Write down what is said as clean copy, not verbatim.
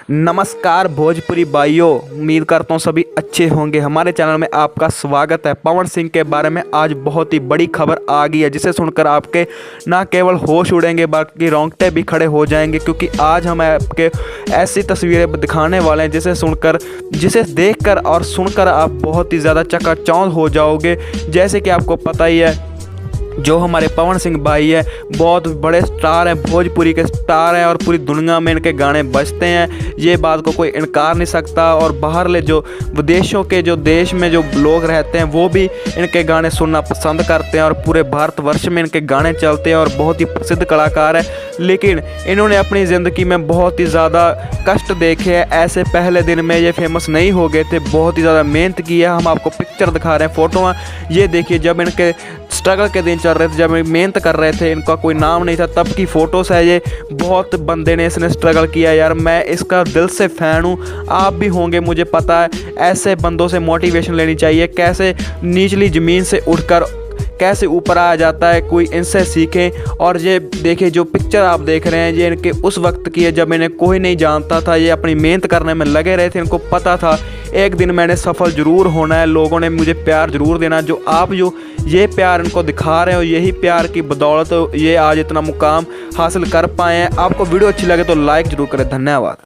नमस्कार भोजपुरी भाइयों, उम्मीद करता हूँ सभी अच्छे होंगे। हमारे चैनल में आपका स्वागत है। पवन सिंह के बारे में आज बहुत ही बड़ी खबर आ गई है, जिसे सुनकर आपके ना केवल होश उड़ेंगे बल्कि रोंगटे भी खड़े हो जाएंगे, क्योंकि आज हम आपके ऐसी तस्वीरें दिखाने वाले हैं जिसे देखकर और सुनकर आप बहुत ही ज़्यादा चकाचौंध हो जाओगे। जैसे कि आपको पता ही है, जो हमारे पवन सिंह भाई है बहुत बड़े स्टार हैं, भोजपुरी के स्टार हैं और पूरी दुनिया में इनके गाने बजते हैं। ये बात को कोई इनकार नहीं सकता। और बाहरले जो विदेशों के जो देश में जो लोग रहते हैं वो भी इनके गाने सुनना पसंद करते हैं और पूरे भारतवर्ष में इनके गाने चलते हैं और बहुत ही प्रसिद्ध कलाकार है। लेकिन इन्होंने अपनी ज़िंदगी में बहुत ही ज़्यादा कष्ट देखे हैं। ऐसे पहले दिन में ये फेमस नहीं हो गए थे, बहुत ही ज़्यादा मेहनत की है। हम आपको पिक्चर दिखा रहे हैं, फ़ोटो ये देखिए, जब इनके स्ट्रगल के दिन चल रहे थे, जब मेहनत कर रहे थे, इनका कोई नाम नहीं था, तब की फ़ोटोज़ है ये। बहुत बंदे ने इसने स्ट्रगल किया यार, मैं इसका दिल से फ़ैन हूँ। आप भी होंगे, मुझे पता है। ऐसे बंदों से मोटिवेशन लेनी चाहिए, कैसे निचली ज़मीन से उठकर कैसे ऊपर आया जाता है, कोई इनसे सीखें। और ये देखिए, जो पिक्चर आप देख रहे हैं ये इनके उस वक्त की है जब इन्हें कोई नहीं जानता था। ये अपनी मेहनत करने में लगे रहे थे। इनको पता था एक दिन मैंने सफल ज़रूर होना है, लोगों ने मुझे प्यार ज़रूर देना। जो ये प्यार इनको दिखा रहे हो, यही प्यार की बदौलत ये आज इतना मुकाम हासिल कर पाए हैं। आपको वीडियो अच्छी लगे तो लाइक ज़रूर करें। धन्यवाद।